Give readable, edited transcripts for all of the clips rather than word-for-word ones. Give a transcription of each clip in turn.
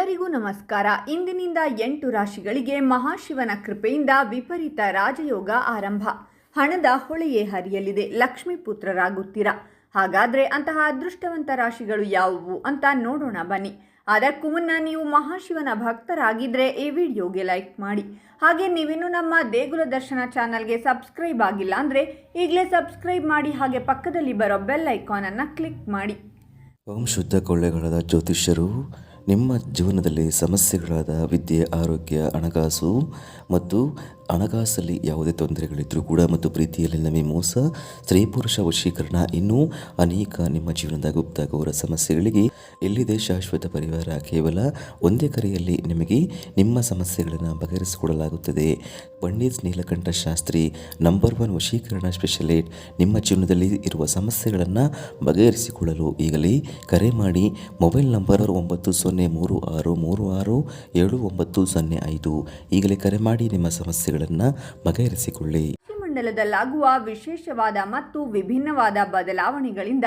ಎಲ್ಲರಿಗೂ ನಮಸ್ಕಾರ. ಇಂದಿನಿಂದ 8 ರಾಶಿಗಳಿಗೆ ಮಹಾಶಿವನ ಕೃಪೆಯಿಂದ ವಿಪರೀತ ರಾಜಯೋಗ ಆರಂಭ. ಹಣದ ಹೊಳೆಯೇ ಹರಿಯಲಿದೆ. ಲಕ್ಷ್ಮೀ ಪುತ್ರರಾಗುತ್ತೀರಾ. ಹಾಗಾದರೆ ಅಂತಹ ಅದೃಷ್ಟವಂತ ರಾಶಿಗಳು ಯಾವುವು ಅಂತ ನೋಡೋಣ ಬನ್ನಿ. ಅದಕ್ಕೂ ಮುನ್ನ ನೀವು ಮಹಾಶಿವನ ಭಕ್ತರಾಗಿದ್ದರೆ ಈ ವಿಡಿಯೋಗೆ ಲೈಕ್ ಮಾಡಿ. ಹಾಗೆ ನೀವಿನ್ನೂ ನಮ್ಮ ದೇಗುಲ ದರ್ಶನ ಚಾನಲ್ಗೆ ಸಬ್ಸ್ಕ್ರೈಬ್ ಆಗಿಲ್ಲ ಅಂದರೆ ಈಗಲೇ ಸಬ್ಸ್ಕ್ರೈಬ್ ಮಾಡಿ. ಹಾಗೆ ಪಕ್ಕದಲ್ಲಿ ಬರೋ ಬೆಲ್ ಐಕಾನನ್ನು ಕ್ಲಿಕ್ ಮಾಡಿ. ಓಂ ಶುದ್ಧ ಕೊಳ್ಳೆಗಾಲದ ಜ್ಯೋತಿಷ್ಯರು ನಿಮ್ಮ ಜೀವನದಲ್ಲಿ ಸಮಸ್ಯೆಗಳಾದ ವಿದ್ಯೆ, ಆರೋಗ್ಯ, ಹಣಕಾಸು ಮತ್ತು ಹಣಕಾಸಲ್ಲಿ ಯಾವುದೇ ತೊಂದರೆಗಳಿದ್ದರೂ ಕೂಡ ಮತ್ತು ಪ್ರೀತಿಯಲ್ಲಿ ನಮಗೆ ಮೋಸ, ಸ್ತ್ರೀ ಪುರುಷ ವಶೀಕರಣ, ಇನ್ನೂ ಅನೇಕ ನಿಮ್ಮ ಜೀವನದ ಗುಪ್ತ ಗೌರ ಸಮಸ್ಯೆಗಳಿಗೆ ಎಲ್ಲಿದೆ ಶಾಶ್ವತ ಪರಿಹಾರ. ಕೇವಲ ಒಂದೇ ಕರೆಯಲ್ಲಿ ನಿಮಗೆ ನಿಮ್ಮ ಸಮಸ್ಯೆಗಳನ್ನು ಬಗೆಹರಿಸಿಕೊಡಲಾಗುತ್ತದೆ. ಪಂಡಿತ್ ನೀಲಕಂಠ ಶಾಸ್ತ್ರಿ ನಂಬರ್ 1 ವಶೀಕರಣ ಸ್ಪೆಷಲಿಸ್ಟ್. ನಿಮ್ಮ ಜೀವನದಲ್ಲಿ ಇರುವ ಸಮಸ್ಯೆಗಳನ್ನು ಬಗೆಹರಿಸಿಕೊಳ್ಳಲು ಈಗಲೇ ಕರೆ ಮಾಡಿ. Mobile number 9036367905. ಈಗಲೇ ಕರೆ ಮಾಡಿ ನಿಮ್ಮ ಸಮಸ್ಯೆಗಳನ್ನು ಬಗೆಹರಿಸಿಕೊಳ್ಳಿ. ಮಂಡಲದಲ್ಲಾಗುವ ವಿಶೇಷವಾದ ಮತ್ತು ವಿಭಿನ್ನವಾದ ಬದಲಾವಣೆಗಳಿಂದ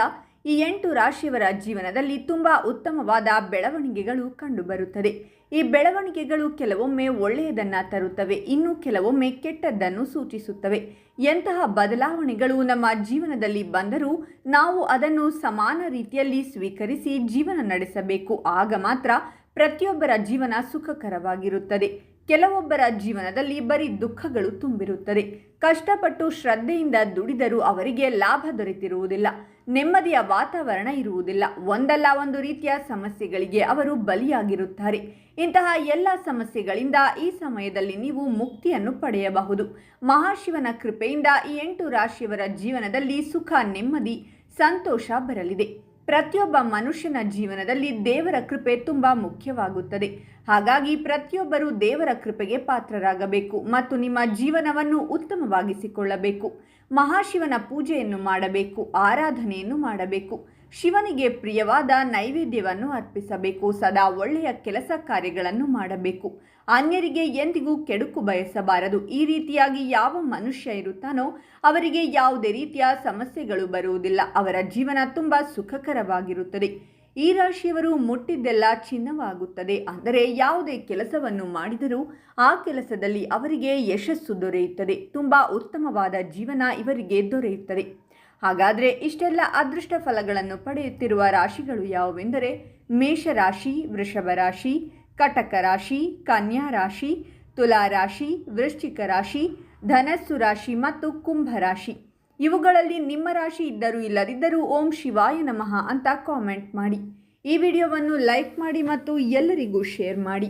ಈ 8 ರಾಶಿಯವರ ಜೀವನದಲ್ಲಿ ತುಂಬಾ ಉತ್ತಮವಾದ ಬೆಳವಣಿಗೆಗಳು ಕಂಡುಬರುತ್ತದೆ. ಈ ಬೆಳವಣಿಗೆಗಳು ಕೆಲವೊಮ್ಮೆ ಒಳ್ಳೆಯದನ್ನು ತರುತ್ತವೆ, ಇನ್ನು ಕೆಲವೊಮ್ಮೆ ಕೆಟ್ಟದ್ದನ್ನು ಸೂಚಿಸುತ್ತವೆ. ಎಂತಹ ಬದಲಾವಣೆಗಳು ನಮ್ಮ ಜೀವನದಲ್ಲಿ ಬಂದರೂ ನಾವು ಅದನ್ನು ಸಮಾನ ರೀತಿಯಲ್ಲಿ ಸ್ವೀಕರಿಸಿ ಜೀವನ ನಡೆಸಬೇಕು. ಆಗ ಮಾತ್ರ ಪ್ರತಿಯೊಬ್ಬರ ಜೀವನ ಸುಖಕರವಾಗಿರುತ್ತದೆ. ಕೆಲವೊಬ್ಬರ ಜೀವನದಲ್ಲಿ ಬರೀ ದುಃಖಗಳು ತುಂಬಿರುತ್ತದೆ. ಕಷ್ಟಪಟ್ಟು ಶ್ರದ್ಧೆಯಿಂದ ದುಡಿದರೂ ಅವರಿಗೆ ಲಾಭ ದೊರೆತಿರುವುದಿಲ್ಲ, ನೆಮ್ಮದಿಯ ವಾತಾವರಣ ಇರುವುದಿಲ್ಲ. ಒಂದಲ್ಲ ಒಂದು ರೀತಿಯ ಸಮಸ್ಯೆಗಳಿಗೆ ಅವರು ಬಲಿಯಾಗಿರುತ್ತಾರೆ. ಇಂತಹ ಎಲ್ಲ ಸಮಸ್ಯೆಗಳಿಂದ ಈ ಸಮಯದಲ್ಲಿ ನೀವು ಮುಕ್ತಿಯನ್ನು ಪಡೆಯಬಹುದು. ಮಹಾಶಿವನ ಕೃಪೆಯಿಂದ ಈ 8 ರಾಶಿಯವರ ಜೀವನದಲ್ಲಿ ಸುಖ, ನೆಮ್ಮದಿ, ಸಂತೋಷ ಬರಲಿದೆ. ಪ್ರತಿಯೊಬ್ಬ ಮನುಷ್ಯನ ಜೀವನದಲ್ಲಿ ದೇವರ ಕೃಪೆ ತುಂಬ ಮುಖ್ಯವಾಗುತ್ತದೆ. ಹಾಗಾಗಿ ಪ್ರತಿಯೊಬ್ಬರೂ ದೇವರ ಕೃಪೆಗೆ ಪಾತ್ರರಾಗಬೇಕು ಮತ್ತು ನಿಮ್ಮ ಜೀವನವನ್ನು ಉತ್ತಮವಾಗಿಸಿಕೊಳ್ಳಬೇಕು. ಮಹಾಶಿವನ ಪೂಜೆಯನ್ನು ಮಾಡಬೇಕು, ಆರಾಧನೆಯನ್ನು ಮಾಡಬೇಕು. ಶಿವನಿಗೆ ಪ್ರಿಯವಾದ ನೈವೇದ್ಯವನ್ನು ಅರ್ಪಿಸಬೇಕು. ಸದಾ ಒಳ್ಳೆಯ ಕೆಲಸ ಕಾರ್ಯಗಳನ್ನು ಮಾಡಬೇಕು. ಅನ್ಯರಿಗೆ ಎಂದಿಗೂ ಕೆಡುಕು ಬಯಸಬಾರದು. ಈ ರೀತಿಯಾಗಿ ಯಾವ ಮನುಷ್ಯ ಇರುತ್ತಾನೋ ಅವರಿಗೆ ಯಾವುದೇ ರೀತಿಯ ಸಮಸ್ಯೆಗಳು ಬರುವುದಿಲ್ಲ. ಅವರ ಜೀವನ ತುಂಬ ಸುಖಕರವಾಗಿರುತ್ತದೆ. ಈ ರಾಶಿಯವರು ಮುಟ್ಟಿದ್ದೆಲ್ಲ ಚಿನ್ನವಾಗುತ್ತದೆ. ಅಂದರೆ ಯಾವುದೇ ಕೆಲಸವನ್ನು ಮಾಡಿದರೂ ಆ ಕೆಲಸದಲ್ಲಿ ಅವರಿಗೆ ಯಶಸ್ಸು ದೊರೆಯುತ್ತದೆ. ತುಂಬ ಉತ್ತಮವಾದ ಜೀವನ ಇವರಿಗೆ ದೊರೆಯುತ್ತದೆ. ಹಾಗಾದರೆ ಇಷ್ಟೆಲ್ಲ ಅದೃಷ್ಟ ಫಲಗಳನ್ನು ಪಡೆಯುತ್ತಿರುವ ರಾಶಿಗಳು ಯಾವುವೆಂದರೆ ಮೇಷರಾಶಿ, ವೃಷಭ ರಾಶಿ, ಕಟಕ ರಾಶಿ, ಕನ್ಯಾ ರಾಶಿ, ತುಲಾ ರಾಶಿ, ವೃಶ್ಚಿಕ ರಾಶಿ, ಧನಸ್ಸು ರಾಶಿ ಮತ್ತು ಕುಂಭ ರಾಶಿ. ಇವುಗಳಲ್ಲಿ ನಿಮ್ಮ ರಾಶಿ ಇದ್ದರೂ ಇಲ್ಲದಿದ್ದರೂ ಓಂ ಶಿವಾಯ ನಮಃ ಅಂತ ಕಾಮೆಂಟ್ ಮಾಡಿ. ಈ ವಿಡಿಯೋವನ್ನು ಲೈಕ್ ಮಾಡಿ ಮತ್ತು ಎಲ್ಲರಿಗೂ ಶೇರ್ ಮಾಡಿ.